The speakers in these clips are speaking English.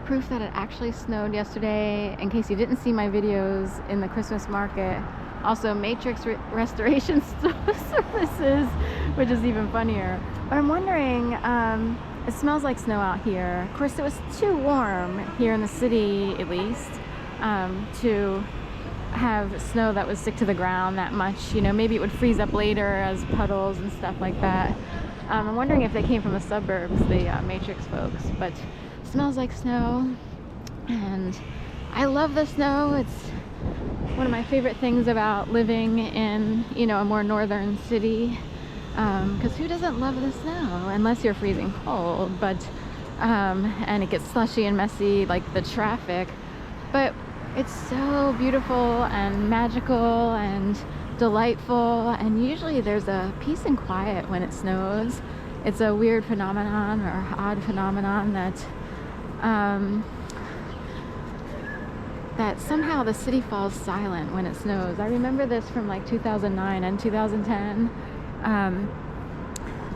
proof that it actually snowed yesterday, in case you didn't see my videos in the Christmas market. Also, Matrix restoration services, which is even funnier. But I'm wondering, it smells like snow out here. Of course, it was too warm here in the city, at least, to have snow that would stick to the ground that much. You know, maybe it would freeze up later as puddles and stuff like that. I'm wondering if they came from the suburbs, the Matrix folks. But it smells like snow, and I love the snow. It's one of my favorite things about living in, you know, a more northern city, because who doesn't love the snow, unless you're freezing cold, but and it gets slushy and messy like the traffic. But it's so beautiful and magical and delightful, and usually there's a peace and quiet when it snows. It's a weird phenomenon, or odd phenomenon, that that somehow the city falls silent when it snows. I remember this from like 2009 and 2010,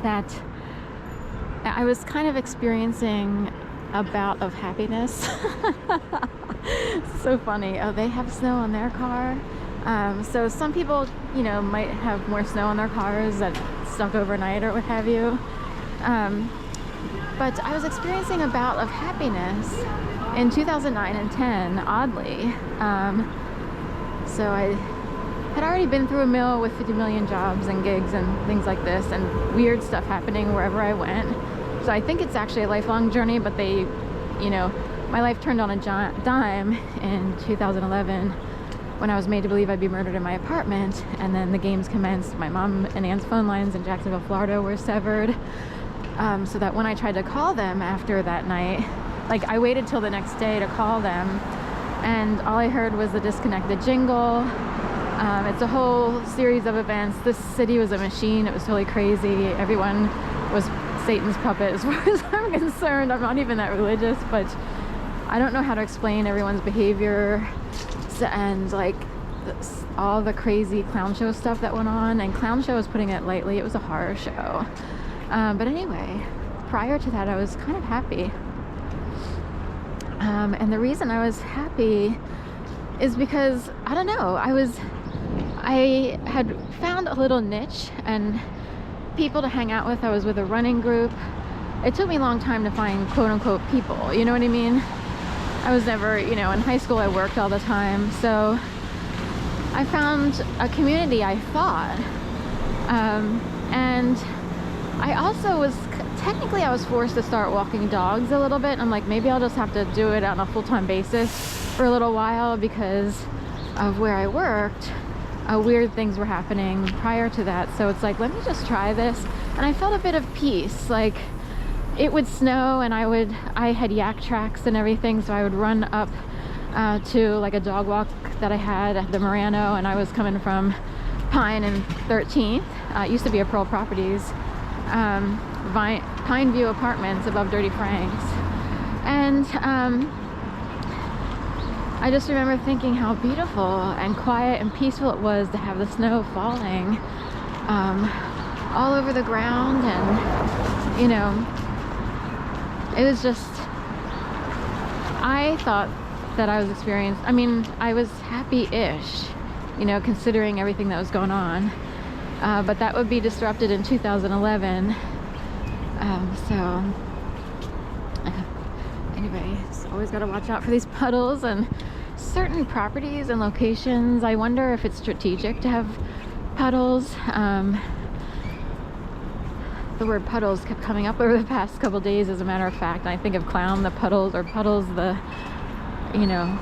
that I was kind of experiencing a bout of happiness. So funny. Oh, they have snow on their car. So some people, you know, might have more snow on their cars that stuck overnight or what have you. But I was experiencing a bout of happiness in 2009 and 10, oddly. So I had already been through a mill with 50 million jobs and gigs and things like this, and weird stuff happening wherever I went. So I think it's actually a lifelong journey, but they, you know, my life turned on a dime in 2011 when I was made to believe I'd be murdered in my apartment, and then the games commenced. My mom and aunt's phone lines in Jacksonville, Florida were severed, so that when I tried to call them after that night, like I waited till the next day to call them, and all I heard was the disconnected jingle. It's a whole series of events. This city was a machine. It was totally crazy. Everyone was Satan's puppet as far as I'm concerned. I'm not even that religious, but I don't know how to explain everyone's behavior and like all the crazy clown show stuff that went on. And clown show is putting it lightly. It was a horror show. But anyway, prior to that, I was kind of happy. And the reason I was happy is because, I don't know, I had found a little niche and people to hang out with. I was with a running group. It took me a long time to find quote unquote people, you know what I mean? I was never, you know, in high school I worked all the time, so I found a community, I thought. And I also was, technically I was forced to start walking dogs a little bit. I'm like, maybe I'll just have to do it on a full-time basis for a little while because of where I worked. Weird things were happening prior to that, so it's like, let me just try this. And I felt a bit of peace. Like, it would snow and I had yak tracks and everything, so I would run up to like a dog walk that I had at the Morano, and I was coming from Pine and 13th. It used to be a Pearl Properties, Pine View Apartments above Dirty Frank's. And I just remember thinking how beautiful and quiet and peaceful it was to have the snow falling all over the ground. And, you know, it was just, I thought that I was experiencing, I mean, I was happy-ish, you know, considering everything that was going on. But that would be disrupted in 2011. So anyway, it's always got to watch out for these puddles and certain properties and locations. I wonder if it's strategic to have puddles. The word puddles kept coming up over the past couple days, as a matter of fact. And I think of clown the puddles, or puddles the, you know,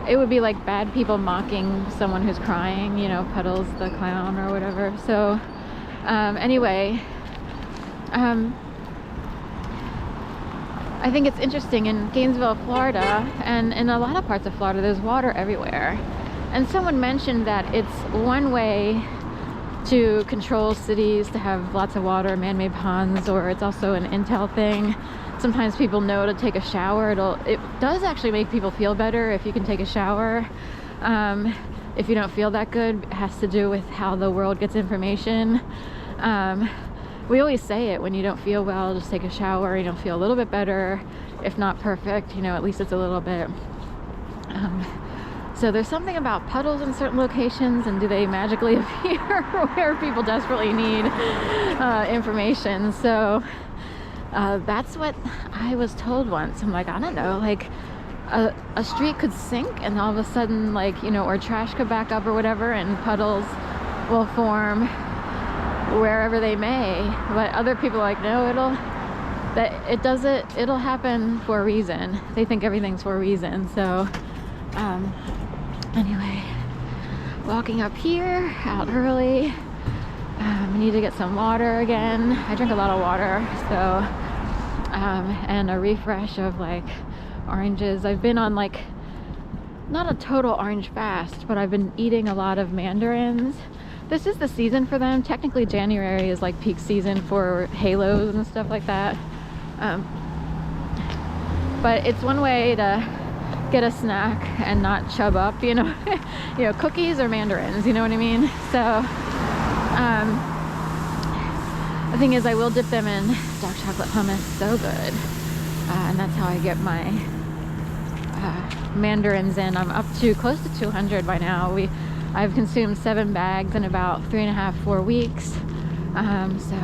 it would be like bad people mocking someone who's crying, you know, puddles the clown or whatever. So anyway, I think it's interesting in Gainesville, Florida, and in a lot of parts of Florida, there's water everywhere. And someone mentioned that it's one way to control cities to have lots of water, man-made ponds, or it's also an intel thing. Sometimes people know to take a shower. It does actually make people feel better if you can take a shower. If you don't feel that good, it has to do with how the world gets information. We always say it, when you don't feel well, just take a shower, you'll feel a little bit better. if not perfect, you know, at least it's a little bit. So there's something about puddles in certain locations, and do they magically appear where people desperately need information? So that's what I was told once. I'm like, I don't know, like a street could sink and all of a sudden, like, you know, or trash could back up or whatever, and puddles will form wherever they may. But other people are like, no, it'll happen for a reason. They think everything's for a reason. So anyway, walking up here, out early. I need to get some water again. I drink a lot of water, so and a refresh of like oranges. I've been on like not a total orange fast, but I've been eating a lot of mandarins. This is the season for them. Technically January is like peak season for halos and stuff like that. But it's one way to get a snack and not chub up, you know. You know, cookies or mandarins, you know what I mean? So the thing is, I will dip them in dark chocolate hummus. So good. And that's how I get my mandarins in. I'm up to close to 200 by now. I've consumed 7 bags in about 3.5-4 weeks. So